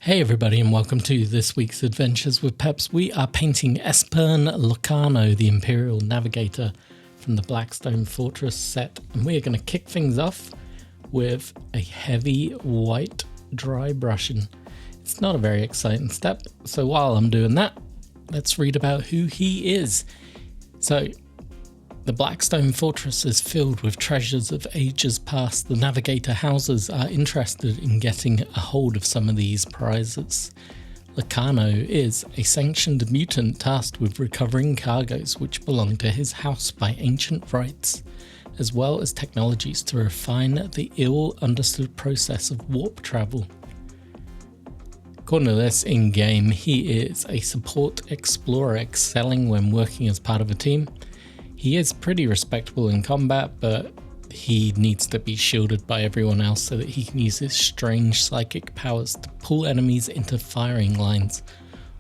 Hey everybody, and welcome to this week's Adventures with Peps. We are painting Espern Locarno, the Imperial Navigator from the Blackstone Fortress set, and we are going to kick things off with a heavy white dry brushing. It's not a very exciting step, so while I'm doing that, let's read about who he is. So, the Blackstone Fortress is filled with treasures of ages past. The Navigator Houses are interested in getting a hold of some of these prizes. Locarno is a sanctioned mutant tasked with recovering cargoes which belong to his house by ancient rights, as well as technologies to refine the ill-understood process of warp travel. According to this in-game, he is a support explorer excelling when working as part of a team. He is pretty respectable in combat, but he needs to be shielded by everyone else so that he can use his strange psychic powers to pull enemies into firing lines,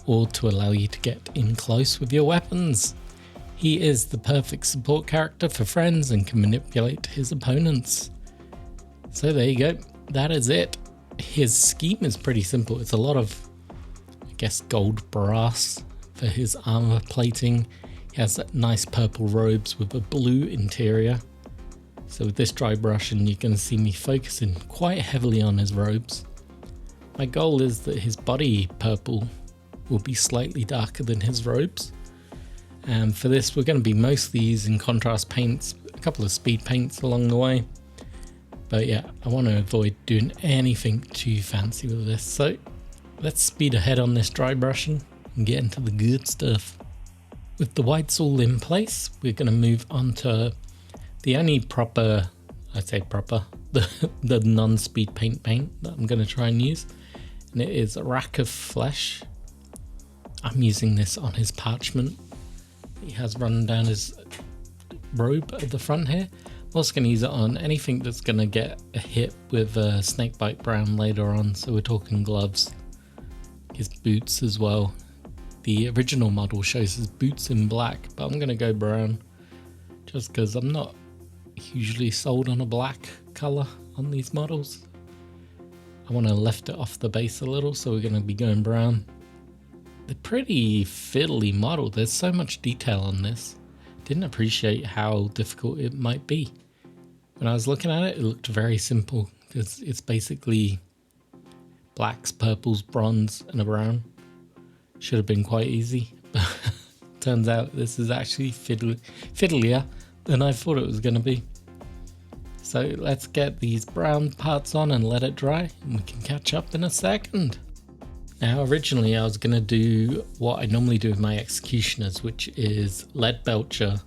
or to allow you to get in close with your weapons. He is the perfect support character for friends and can manipulate his opponents. So there you go, that is it. His scheme is pretty simple. It's a lot of, I guess, gold brass for his armor plating. He has nice purple robes with a blue interior. So with this dry brushing, you're going to see me focusing quite heavily on his robes. My goal is that his body purple will be slightly darker than his robes. And for this, we're going to be mostly using contrast paints, a couple of speed paints along the way. But yeah, I want to avoid doing anything too fancy with this. So let's speed ahead on this dry brushing and get into the good stuff. With the whites all in place, we're going to move on to the only proper, the non-speed paint that I'm going to try and use. And it is a rack of flesh. I'm using this on his parchment. He has run down his robe at the front here. I'm also going to use it on anything that's going to get a hit with snakebite brown later on. So we're talking gloves, his boots as well. The original model shows his boots in black, but I'm going to go brown just because I'm not hugely sold on a black colour on these models. I want to lift it off the base a little, so we're going to be going brown. They're pretty fiddly model. There's so much detail on this. Didn't appreciate how difficult it might be. When I was looking at it, it looked very simple. It's basically blacks, purples, bronze, and a brown. Should have been quite easy, but turns out this is actually fiddlier than I thought it was going to be. So let's get these brown parts on and let it dry, and we can catch up in a second. Now originally I was going to do what I normally do with my executioners, which is lead belcher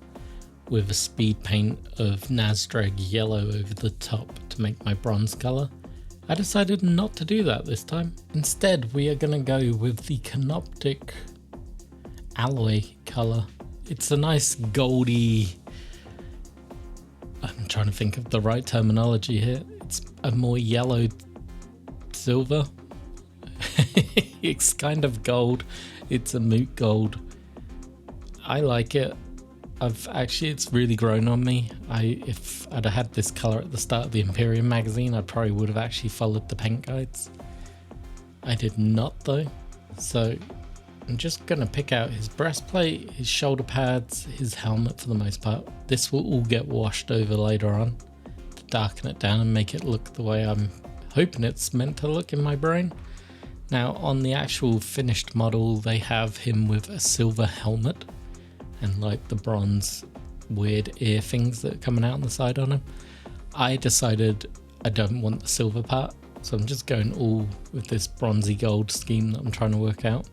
with a speed paint of Nazdrag yellow over the top to make my bronze colour. I decided not to do that this time. Instead, we are going to go with the Canoptic alloy colour. It's a nice goldy, I'm trying to think of the right terminology here. It's a more yellow silver. It's kind of gold. It's a moot gold. I like it. It's really grown on me. If I'd have had this colour at the start of the Imperial magazine, I probably would have actually followed the paint guides. I did not though. So I'm just going to pick out his breastplate, his shoulder pads, his helmet for the most part. This will all get washed over later on to darken it down and make it look the way I'm hoping it's meant to look in my brain. Now on the actual finished model, they have him with a silver helmet and like the bronze weird ear things that are coming out on the side on him. I decided I don't want the silver part, so I'm just going all with this bronzy gold scheme that I'm trying to work out.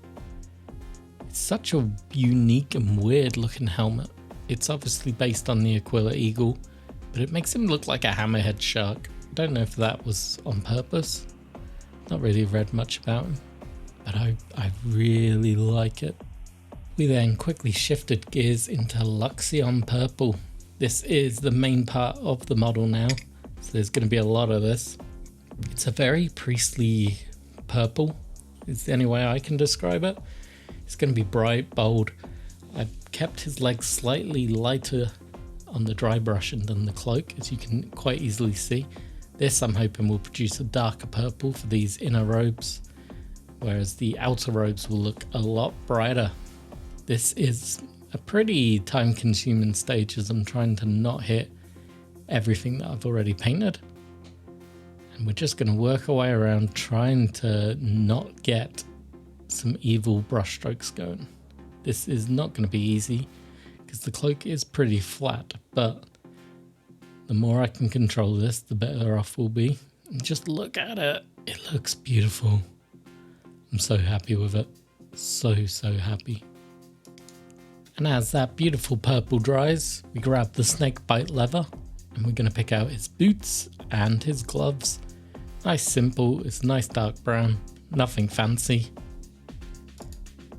It's such a unique and weird looking helmet. It's obviously based on the Aquila Eagle, but it makes him look like a hammerhead shark. I don't know if that was on purpose. Not really read much about him, but I really like it. We then quickly shifted gears into Luxion Purple. This is the main part of the model now, so there's going to be a lot of this. It's a very priestly purple, is the only way I can describe it. It's going to be bright, bold. I've kept his legs slightly lighter on the dry brushing than the cloak, as you can quite easily see. This I'm hoping will produce a darker purple for these inner robes. whereas the outer robes will look a lot brighter. This is a pretty time consuming stage as I'm trying to not hit everything that I've already painted. And we're just going to work our way around trying to not get some evil brush strokes going. This is not going to be easy because the cloak is pretty flat, but the more I can control this, the better off we'll be. And just look at it. It looks beautiful. I'm so happy with it. So happy. And as that beautiful purple dries, we grab the snake bite leather and we're going to pick out his boots and his gloves. Nice simple, it's nice dark brown, nothing fancy.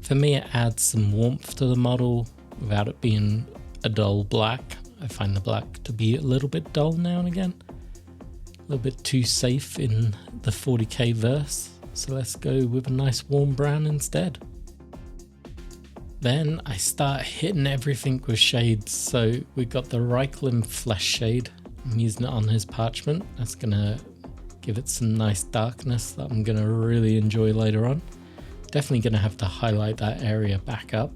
For me, it adds some warmth to the model without it being a dull black. I find the black to be a little bit dull now and again. A little bit too safe in the 40k verse. So let's go with a nice warm brown instead. Then I start hitting everything with shades. So we've got the Reikland Flesh shade. I'm using it on his parchment. That's gonna give it some nice darkness that I'm gonna really enjoy later on. Definitely gonna have to highlight that area back up.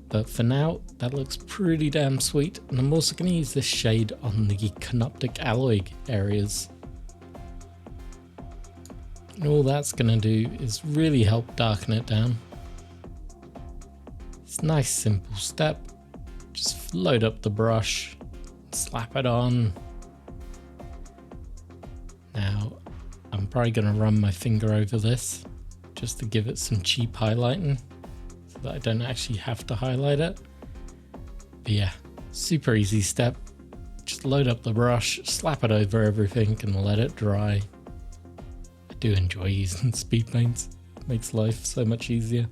But for now, that looks pretty damn sweet. And I'm also gonna use this shade on the Canoptic alloy areas. And all that's gonna do is really help darken it down. It's a nice simple step. Just load up the brush, slap it on. Now, I'm probably gonna run my finger over this just to give it some cheap highlighting so that I don't actually have to highlight it. But yeah, super easy step. Just load up the brush, slap it over everything and let it dry. I do enjoy using speed paints. It makes life so much easier.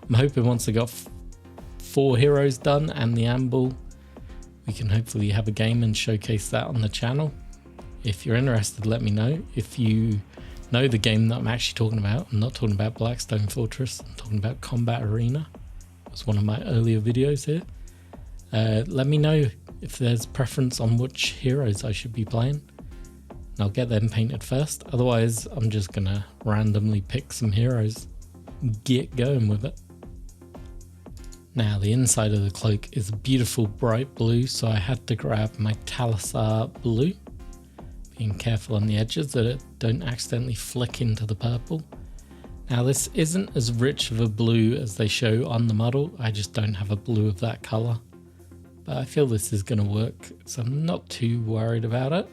I'm hoping once I got 4 heroes done and the amble, we can hopefully have a game and showcase that on the channel. If you're interested, let me know. If you know the game that I'm actually talking about, I'm not talking about Blackstone Fortress, I'm talking about Combat Arena. It was one of my earlier videos here. Let me know if there's preference on which heroes I should be playing. And I'll get them painted first. Otherwise, I'm just gonna randomly pick some heroes and get going with it. Now the inside of the cloak is a beautiful bright blue, so I had to grab my Talisar blue. Being careful on the edges that it don't accidentally flick into the purple. Now this isn't as rich of a blue as they show on the model, I just don't have a blue of that colour. But I feel this is going to work, so I'm not too worried about it.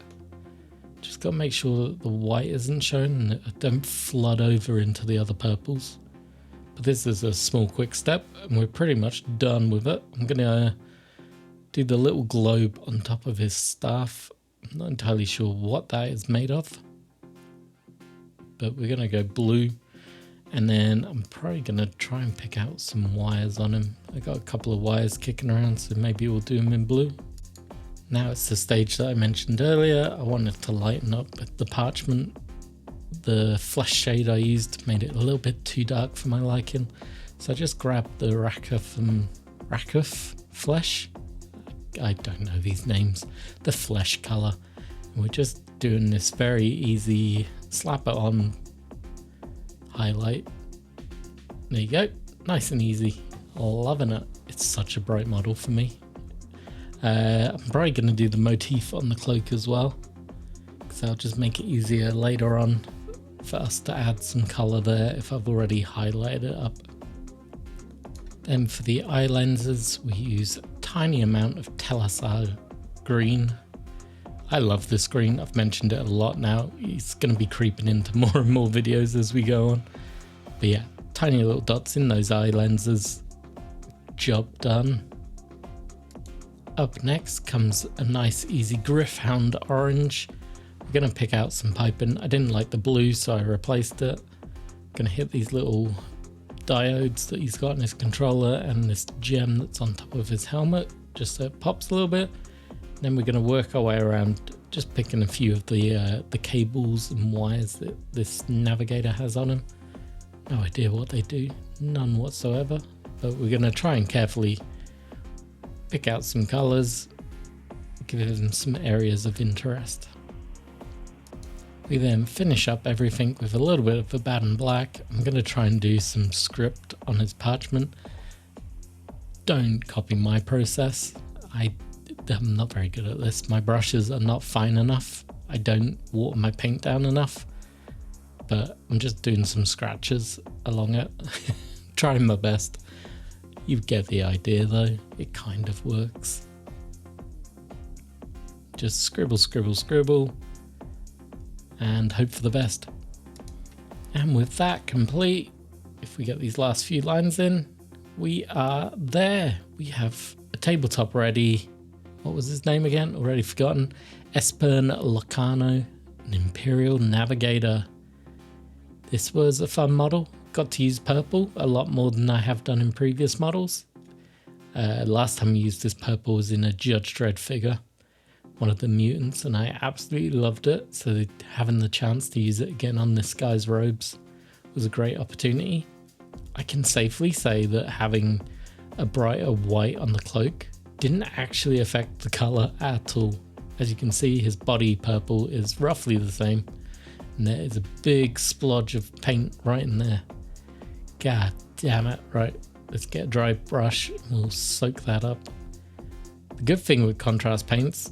Just got to make sure that the white isn't shown and it don't flood over into the other purples. But this is a small quick step and we're pretty much done with it. I'm going to do the little globe on top of his staff. I'm not entirely sure what that is made of, but we're going to go blue. And then I'm probably going to try and pick out some wires on him. I got a couple of wires kicking around, so maybe we'll do them in blue. Now it's the stage that I mentioned earlier. I wanted to lighten up the parchment. The flesh shade I used made it a little bit too dark for my liking. So I just grabbed the Rakuf flesh. I don't know these names. The flesh color. And we're just doing this very easy slap it on highlight. There you go. Nice and easy. Loving it. It's such a bright model for me. I'm probably going to do the motif on the cloak as well, because I'll just make it easier later on for us to add some color there if I've already highlighted it up. Then for the eye lenses, we use a tiny amount of Talisar green. I love this green. I've mentioned it a lot now. It's going to be creeping into more and more videos as we go on. But yeah, tiny little dots in those eye lenses. Job done. Up next comes a nice easy Griffhound orange. We're going to pick out some piping. I didn't like the blue, so I replaced it. Going to hit these little diodes that he's got in his controller and this gem that's on top of his helmet, just so it pops a little bit. Then we're going to work our way around, just picking a few of the cables and wires that this Navigator has on him. No idea what they do, none whatsoever. But we're going to try and carefully pick out some colors, give them some areas of interest. We then finish up everything with a little bit of Combatant black. I'm going to try and do some script on his parchment. Don't copy my process. I'm not very good at this. My brushes are not fine enough. I don't water my paint down enough. But I'm just doing some scratches along it. Trying my best. You get the idea though. It kind of works. Just scribble, scribble, scribble. And hope for the best. And with that complete, if we get these last few lines in, we are there. We have a tabletop ready. What was his name again? Already forgotten. Espern Locarno, an Imperial Navigator. This was a fun model. Got to use purple a lot more than I have done in previous models. Last time I used this purple was in a Judge Dredd figure, one of the mutants, and I absolutely loved it. So having the chance to use it again on this guy's robes was a great opportunity. I can safely say that having a brighter white on the cloak didn't actually affect the color at all. As you can see, his body purple is roughly the same, and there is a big splodge of paint right in there. God damn it. Right, let's get a dry brush and we'll soak that up. The good thing with contrast paints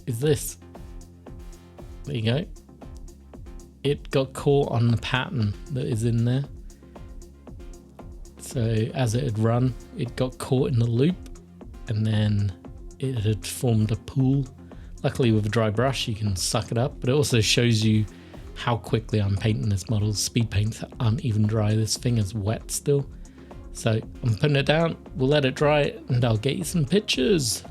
is this. There you go. It got caught on the pattern that is in there. So as it had run, it got caught in the loop and then it had formed a pool. Luckily with a dry brush you can suck it up, but it also shows you how quickly I'm painting this model. Speed paints aren't even dry. This thing is wet still. So I'm putting it down, we'll let it dry and I'll get you some pictures.